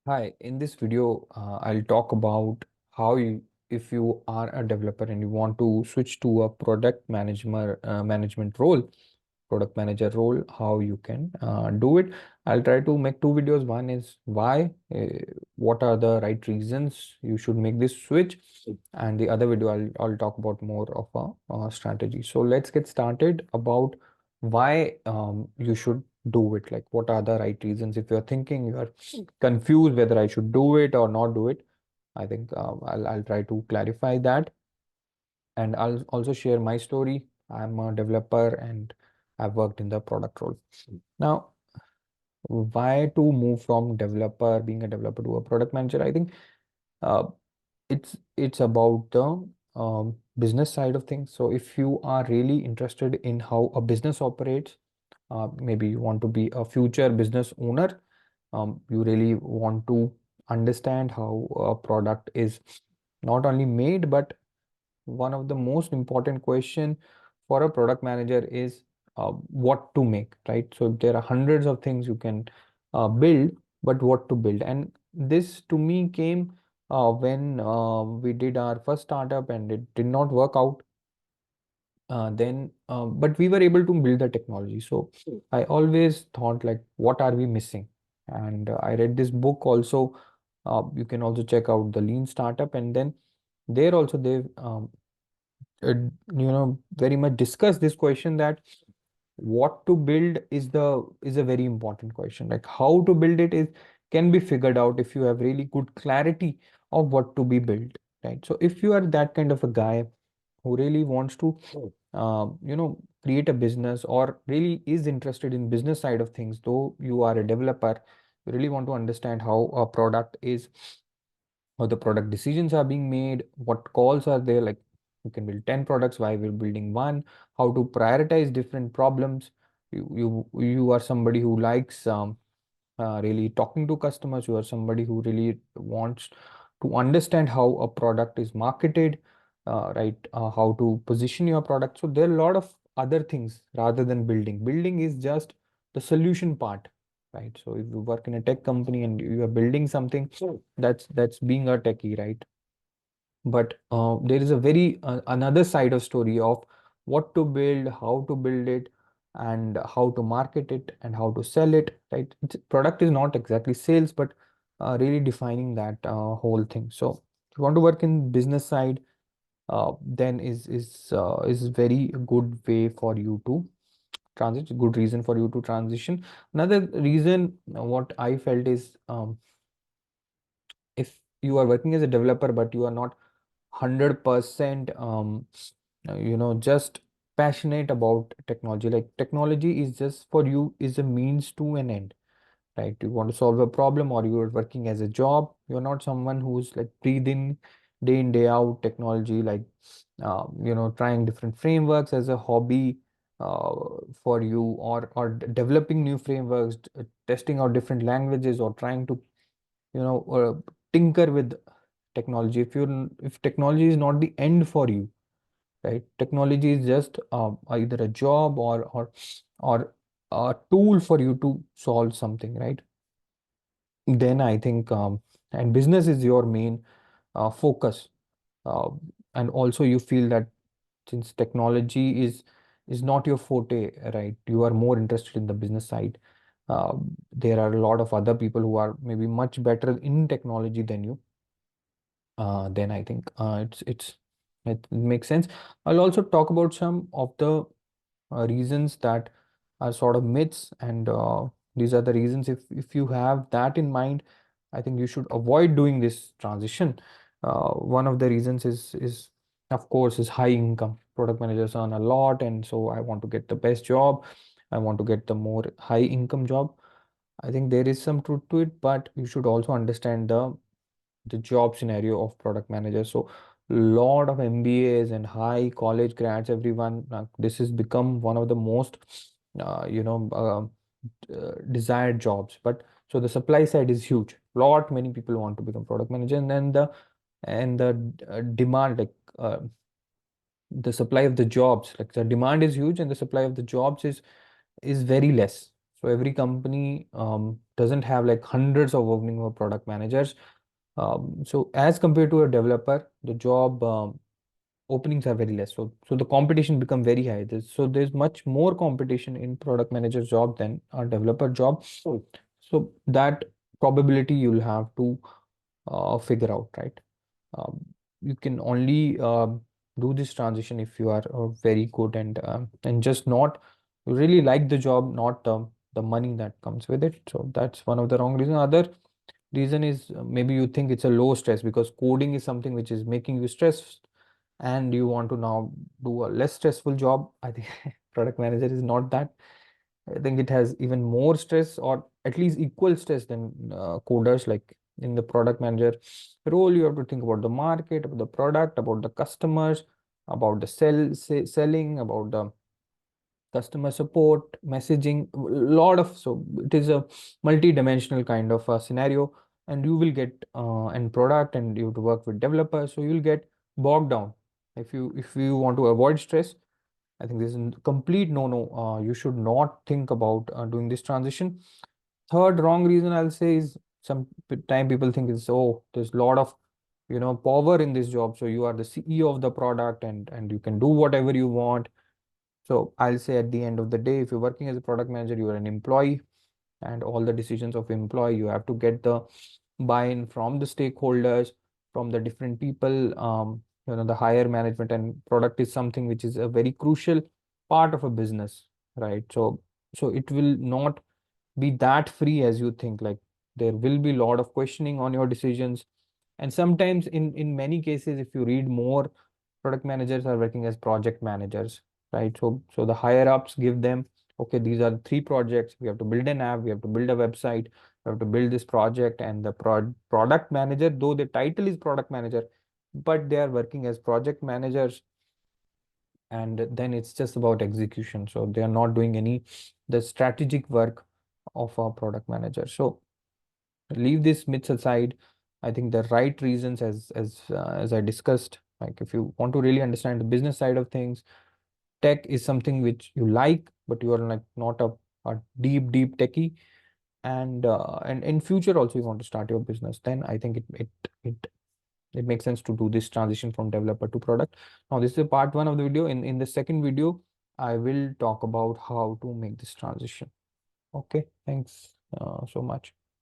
Hi, in this video, I'll talk about how if you are a developer and you want to switch to a management role, product manager role, how you can do it. I'll try to make two videos. One is why, what are the right reasons you should make this switch, and the other video I'll talk about more of a strategy. So let's get started about why you should do it. Like, what are the right reasons? If you're thinking you are confused whether I should do it or not do it, I think I'll try to clarify that, and I'll also share my story. I'm a developer and I've worked in the product role. Now, why to move from being a developer to a product manager? I think uh, it's about the business side of things. So if you are really interested in how a business operates, maybe you want to be a future business owner, you really want to understand how a product is not only made, but one of the most important question for a product manager is what to make, right? So there are hundreds of things you can build, but what to build? And this to me came when we did our first startup and it did not work out. But we were able to build the technology. So I always thought, like, what are we missing? And I read this book also. You can also check out the Lean Startup, and then there also they uh, very much discuss this question, that what to build is a very important question. Like, how to build it is can be figured out if you have really good clarity of what to be built, right? So if you are that kind of a guy who really wants to create a business, or really is interested in business side of things, though you are a developer, you really want to understand how a product is, how the product decisions are being made, what calls are there, like you can build 10 products, why we're building one, how to prioritize different problems. You are somebody who likes really talking to customers. You are somebody who really wants to understand how a product is marketed, right? How to position your product. So there are a lot of other things rather than building. Building is just the solution part, right? So if you work in a tech company and you are building something, that's being a techie, right? But there is a very another side of story of what to build, how to build it, and how to market it and how to sell it, right? Product is not exactly sales, but really defining that whole thing. So if you want to work in business side, then is very good way for you to transition, good reason for you to transition. Another reason, what I felt is, if you are working as a developer but you are not 100% just passionate about technology. Like, technology is just for you is a means to an end, right? You want to solve a problem, or you're working as a job. You're not someone who's like breathe in day out technology, like trying different frameworks as a hobby uh, for you, or developing new frameworks, testing out different languages, or trying to tinker with technology. If technology is not the end for you, right? Technology is just either a job, or a tool for you to solve something, right? Then I think, and business is your main focus, uh, and also you feel that since technology is not your forte, right? You are more interested in the business side. There are a lot of other people who are maybe much better in technology than you. Then I think it makes sense. I'll also talk about some of the reasons that are sort of myths, and these are the reasons. If you have that in mind, I think you should avoid doing this transition. One of the reasons is of course is high income. Product managers earn a lot, and so I want to get the best job. I want to get the more high income job. I think there is some truth to it, but you should also understand the job scenario of product manager. So lot of MBAs and high college grads, everyone, this has become one of the most desired jobs. But so the supply side is huge. Lot many people want to become product manager, and then the demand, like the supply of the jobs, like the demand is huge and the supply of the jobs is very less. So every company doesn't have like hundreds of opening for product managers. So as compared to a developer, the job openings are very less. So the competition become very high. There's much more competition in product manager job than a developer job. So that probability you'll have to figure out, right? Um, you can only do this transition if you are very good and just not you really like the job, not the money that comes with it. So that's one of the wrong reason. Other reason is maybe you think it's a low stress because coding is something which is making you stressed and you want to now do a less stressful job. I think product manager is not that. I think it has even more stress or at least equal stress than coders. Like in the product manager role, you have to think about the market, about the product, about the customers, about the selling, about the customer support, messaging, lot of, so it is a multi-dimensional kind of a scenario, and you will get and product and you have to work with developers, so you'll get bogged down. If you want to avoid stress, I think this is a complete no-no. You should not think about doing this transition. Third wrong reason I'll say is some time people think is, oh, there's a lot of power in this job, so you are the CEO of the product and you can do whatever you want. So I'll say at the end of the day, if you're working as a product manager, you are an employee, and all the decisions of employee, you have to get the buy-in from the stakeholders, from the different people, the higher management, and product is something which is a very crucial part of a business, right? So it will not be that free as you think. Like there will be a lot of questioning on your decisions, and sometimes in many cases, if you read more, product managers are working as project managers, right? So the higher ups give them, okay, these are the three projects. We have to build an app, we have to build a website, we have to build this project, and the product manager, though the title is product manager, but they are working as project managers, and then it's just about execution. So they are not doing any the strategic work of a product manager. So leave these myths aside. I think the right reasons, as I discussed, like if you want to really understand the business side of things, tech is something which you like, but you are like not a deep techie, and in future also you want to start your business, then I think it it makes sense to do this transition from developer to product. Now this is a part one of the video. In the second video, I will talk about how to make this transition. Okay, thanks so much.